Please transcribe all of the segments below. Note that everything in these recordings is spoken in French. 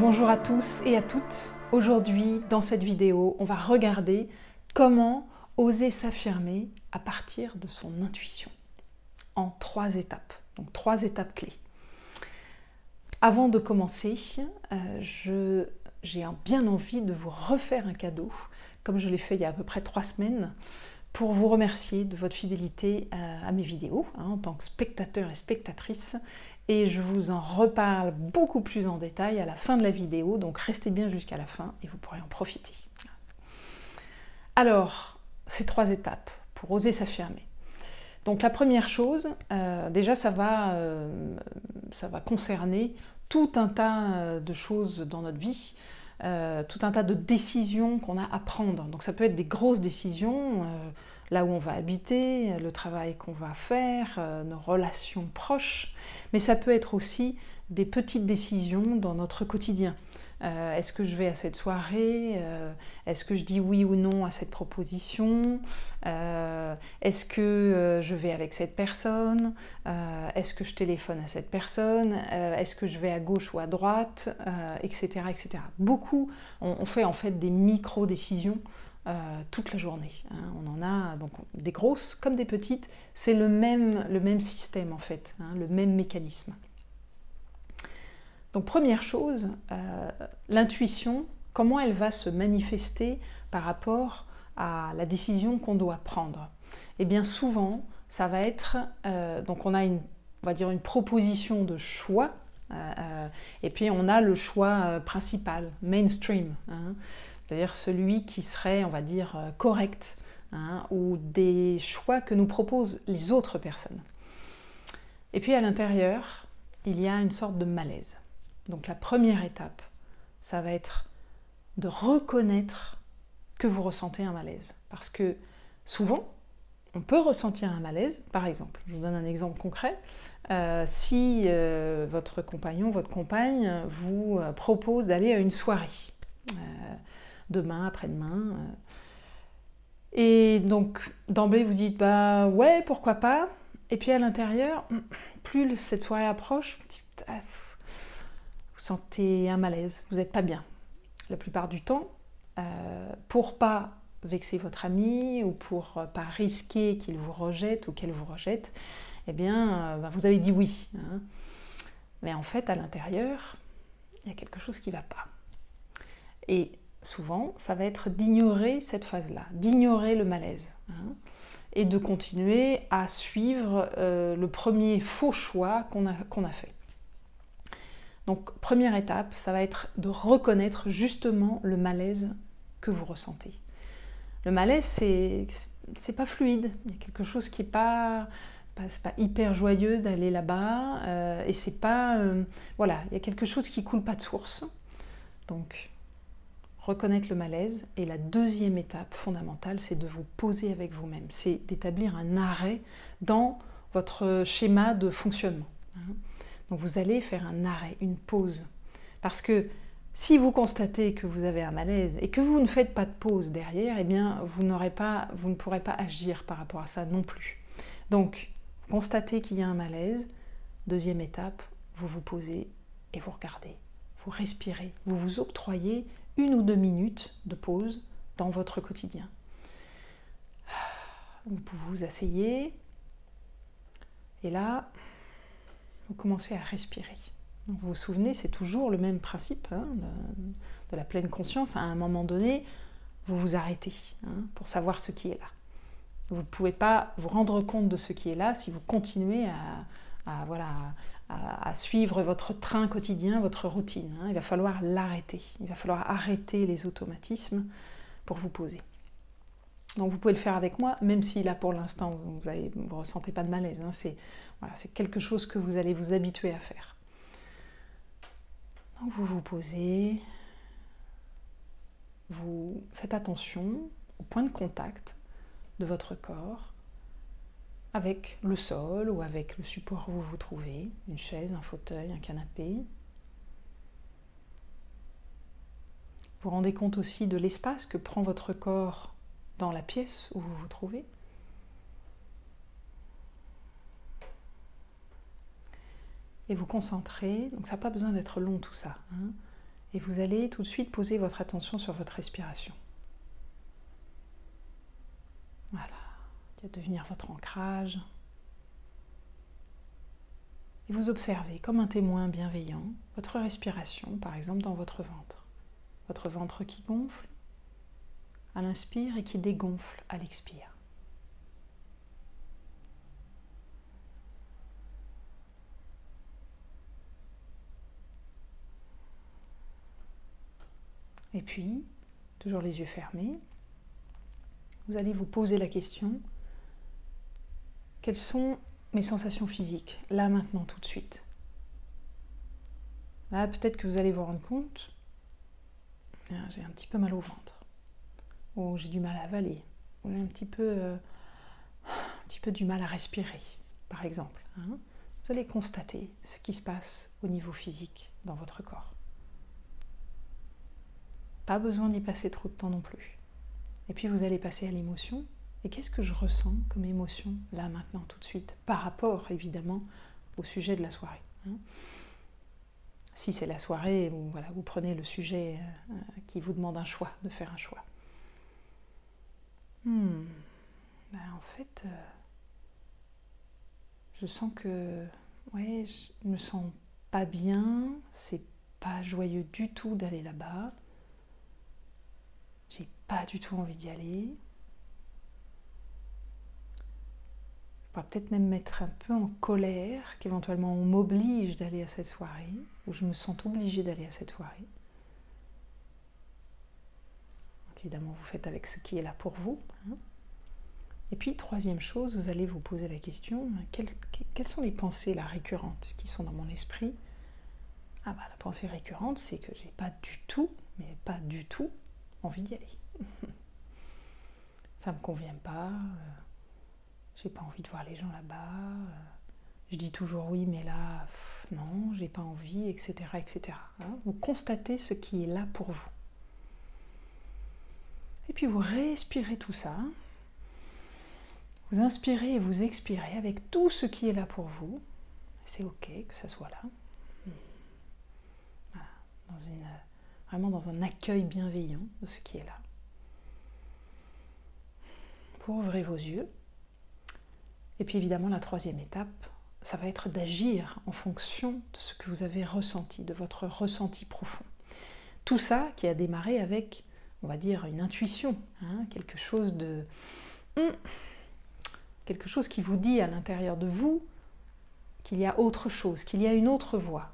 Bonjour à tous et à toutes. Aujourd'hui, dans cette vidéo, on va regarder comment oser s'affirmer à partir de son intuition en 3 étapes, donc 3 étapes clés. Avant de commencer, j'ai bien envie de vous refaire un cadeau, comme je l'ai fait il y a à peu près 3 semaines, pour vous remercier de votre fidélité à mes vidéos, en tant que spectateur et spectatrice. Et je vous en reparle beaucoup plus en détail à la fin de la vidéo, donc restez bien jusqu'à la fin et vous pourrez en profiter. Alors, ces 3 étapes pour oser s'affirmer. Donc la première chose, déjà ça va concerner tout un tas de choses dans notre vie, tout un tas de décisions qu'on a à prendre. Donc ça peut être des grosses décisions, là où on va habiter, le travail qu'on va faire, nos relations proches, mais ça peut être aussi des petites décisions dans notre quotidien. Est-ce que je vais à cette soirée? Est-ce que je dis oui ou non à cette proposition? Est-ce que je vais avec cette personne? Est-ce que je téléphone à cette personne? Est-ce que je vais à gauche ou à droite? Etc., etc. Beaucoup, on fait en fait des micro-décisions toute la journée. On en a donc des grosses comme des petites. C'est le même système en fait, le même mécanisme. Donc première chose, l'intuition, comment elle va se manifester par rapport à la décision qu'on doit prendre? Eh bien souvent, ça va être, donc on va dire une proposition de choix, et puis on a le choix principal, mainstream, c'est-à-dire celui qui serait, on va dire, correct, ou des choix que nous proposent les autres personnes. Et puis à l'intérieur, il y a une sorte de malaise. Donc la première étape, ça va être de reconnaître que vous ressentez un malaise. Parce que souvent, on peut ressentir un malaise. Par exemple, je vous donne un exemple concret. Si votre compagnon, votre compagne vous propose d'aller à une soirée, demain, après-demain, et donc d'emblée vous dites bah ouais, pourquoi pas. Et puis à l'intérieur, plus cette soirée approche, vous sentez un malaise, vous n'êtes pas bien. La plupart du temps, pour pas vexer votre ami ou pour pas risquer qu'il vous rejette ou qu'elle vous rejette, eh bien, vous avez dit oui. Mais en fait, à l'intérieur, il y a quelque chose qui ne va pas. Et souvent, ça va être d'ignorer cette phase-là, d'ignorer le malaise, et de continuer à suivre le premier faux choix qu'on a fait. Donc, première étape, ça va être de reconnaître justement le malaise que vous ressentez. Le malaise, c'est pas fluide. Il y a quelque chose qui n'est pas hyper joyeux d'aller là-bas. Et c'est pas... voilà, il y a quelque chose qui coule pas de source. Donc, reconnaître le malaise. Et la deuxième étape fondamentale, c'est de vous poser avec vous-même. C'est d'établir un arrêt dans votre schéma de fonctionnement. Donc vous allez faire un arrêt, une pause. Parce que si vous constatez que vous avez un malaise et que vous ne faites pas de pause derrière, eh bien vous ne pourrez pas agir par rapport à ça non plus. Donc, constatez qu'il y a un malaise. Deuxième étape, vous vous posez et vous regardez. Vous respirez. Vous vous octroyez 1 ou 2 minutes de pause dans votre quotidien. Vous pouvez vous asseoir. Et là, vous commencez à respirer. Donc vous vous souvenez, c'est toujours le même principe de la pleine conscience. À un moment donné, vous vous arrêtez pour savoir ce qui est là. Vous ne pouvez pas vous rendre compte de ce qui est là si vous continuez à suivre votre train quotidien, votre routine. Il va falloir l'arrêter. Il va falloir arrêter les automatismes pour vous poser. Donc vous pouvez le faire avec moi, même si là pour l'instant vous ne ressentez pas de malaise. C'est quelque chose que vous allez vous habituer à faire. Donc vous vous posez, vous faites attention au point de contact de votre corps avec le sol ou avec le support où vous vous trouvez, une chaise, un fauteuil, un canapé. Vous vous rendez compte aussi de l'espace que prend votre corps dans la pièce où vous vous trouvez. Et vous concentrez, donc ça n'a pas besoin d'être long tout ça, Et vous allez tout de suite poser votre attention sur votre respiration. Voilà, qui va devenir votre ancrage. Et vous observez, comme un témoin bienveillant, votre respiration, par exemple dans votre ventre. Votre ventre qui gonfle à l'inspire et qui dégonfle à l'expire. Et puis, toujours les yeux fermés, vous allez vous poser la question, quelles sont mes sensations physiques, là, maintenant, tout de suite? Là, peut-être que vous allez vous rendre compte, j'ai un petit peu mal au ventre, ou j'ai du mal à avaler, ou j'ai un petit peu du mal à respirer, par exemple. Vous allez constater ce qui se passe au niveau physique dans votre corps. Pas besoin d'y passer trop de temps non plus. Et puis vous allez passer à l'émotion. Et qu'est-ce que je ressens comme émotion, là, maintenant, tout de suite, par rapport, évidemment, au sujet de la soirée. Si c'est la soirée, voilà, vous prenez le sujet qui vous demande un choix, de faire un choix. En fait, je sens que, ouais, je me sens pas bien, c'est pas joyeux du tout d'aller là-bas. J'ai pas du tout envie d'y aller. Je pourrais peut-être même mettre un peu en colère, qu'éventuellement on m'oblige d'aller à cette soirée, ou je me sens obligée d'aller à cette soirée. Donc évidemment, vous faites avec ce qui est là pour vous. Et puis, troisième chose, vous allez vous poser la question, quelles sont les pensées là, récurrentes qui sont dans mon esprit? La pensée récurrente, c'est que j'ai pas du tout, mais pas du tout, envie d'y aller. Ça me convient pas, j'ai pas envie de voir les gens là-bas, je dis toujours oui, mais là, non, j'ai pas envie, etc. etc. Vous constatez ce qui est là pour vous. Et puis vous respirez tout ça, vous inspirez et vous expirez avec tout ce qui est là pour vous. C'est ok que ça soit là. Voilà, vraiment dans un accueil bienveillant de ce qui est là. Vous ouvrez vos yeux. Et puis évidemment, la troisième étape, ça va être d'agir en fonction de ce que vous avez ressenti, de votre ressenti profond. Tout ça qui a démarré avec, on va dire, une intuition, quelque chose qui vous dit à l'intérieur de vous qu'il y a autre chose, qu'il y a une autre voie.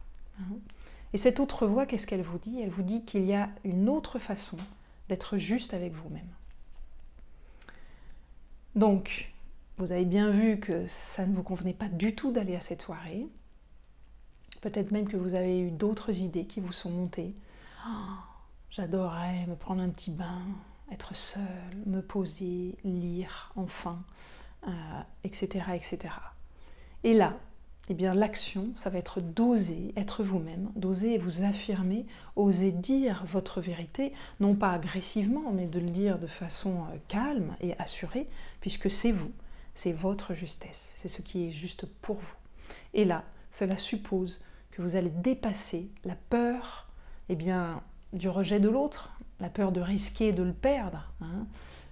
Et cette autre voie, qu'est-ce qu'elle vous dit? Elle vous dit qu'il y a une autre façon d'être juste avec vous-même. Donc, vous avez bien vu que ça ne vous convenait pas du tout d'aller à cette soirée. Peut-être même que vous avez eu d'autres idées qui vous sont montées. J'adorerais me prendre un petit bain, être seule, me poser, lire, enfin, etc., etc. Et là, eh bien, l'action, ça va être d'oser être vous-même, d'oser vous affirmer, oser dire votre vérité, non pas agressivement, mais de le dire de façon calme et assurée, puisque c'est vous, c'est votre justesse, c'est ce qui est juste pour vous. Et là, cela suppose que vous allez dépasser la peur, eh bien, du rejet de l'autre, la peur de risquer de le perdre,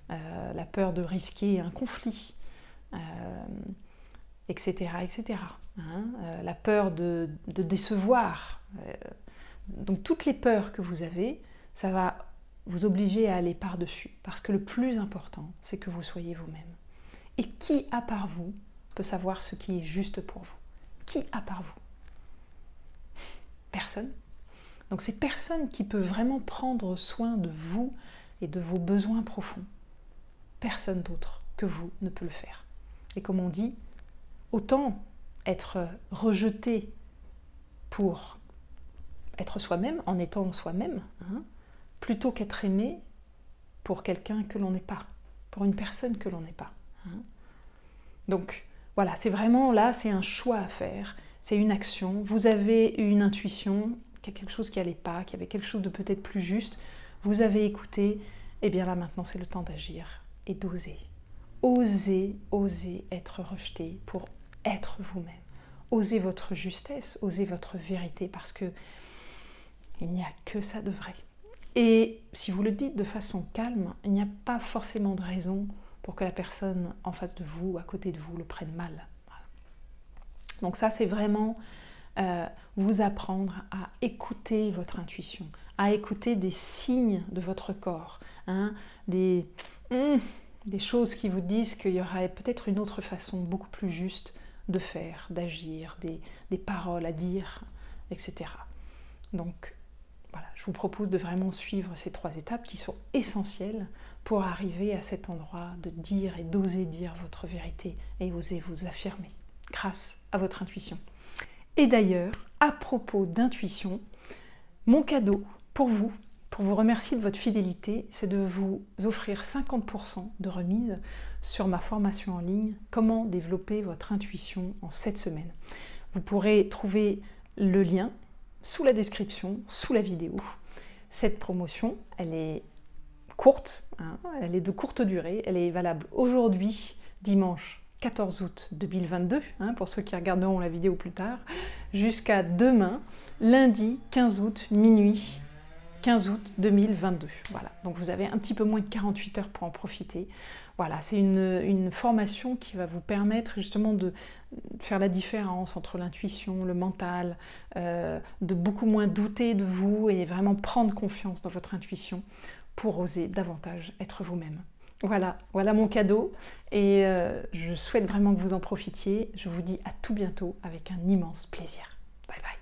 la peur de risquer un conflit, etc., etc. La peur de décevoir. Donc toutes les peurs que vous avez, ça va vous obliger à aller par-dessus. Parce que le plus important, c'est que vous soyez vous-même. Et qui, à part vous, peut savoir ce qui est juste pour vous? Qui, à part vous? Personne. Donc c'est personne qui peut vraiment prendre soin de vous et de vos besoins profonds. Personne d'autre que vous ne peut le faire. Et comme on dit, autant être rejeté pour être soi-même, en étant soi-même, plutôt qu'être aimé pour quelqu'un que l'on n'est pas, pour une personne que l'on n'est pas. Donc voilà, c'est vraiment là, c'est un choix à faire, c'est une action. Vous avez une intuition, qu'il y a quelque chose qui n'allait pas, qu'il y avait quelque chose de peut-être plus juste, vous avez écouté, et bien là maintenant c'est le temps d'agir et d'oser. Osez être rejeté pour être vous-même. Osez votre justesse, osez votre vérité, parce que Il n'y a que ça de vrai. Et si vous le dites de façon calme, il n'y a pas forcément de raison pour que la personne en face de vous, à côté de vous, le prenne mal. Voilà. Donc ça, c'est vraiment vous apprendre à écouter votre intuition, à écouter des signes de votre corps, hein, des choses qui vous disent qu'il y aurait peut-être une autre façon beaucoup plus juste de faire, d'agir, des paroles à dire, etc. Donc voilà, je vous propose de vraiment suivre ces 3 étapes qui sont essentielles pour arriver à cet endroit de dire et d'oser dire votre vérité et oser vous affirmer grâce à votre intuition. Et d'ailleurs, à propos d'intuition, mon cadeau pour vous remercier de votre fidélité, c'est de vous offrir 50% de remise sur ma formation en ligne « Comment développer votre intuition en 7 semaines ». Vous pourrez trouver le lien sous la description, sous la vidéo. Cette promotion, elle est courte, hein, elle est de courte durée, elle est valable aujourd'hui, dimanche 14 août 2022, hein, pour ceux qui regarderont la vidéo plus tard, jusqu'à demain, lundi 15 août, minuit, 15 août 2022. Voilà, donc vous avez un petit peu moins de 48 heures pour en profiter. Voilà, c'est une formation qui va vous permettre justement de faire la différence entre l'intuition, le mental, de beaucoup moins douter de vous et vraiment prendre confiance dans votre intuition pour oser davantage être vous-même. Voilà, voilà mon cadeau et je souhaite vraiment que vous en profitiez. Je vous dis à tout bientôt avec un immense plaisir. Bye bye.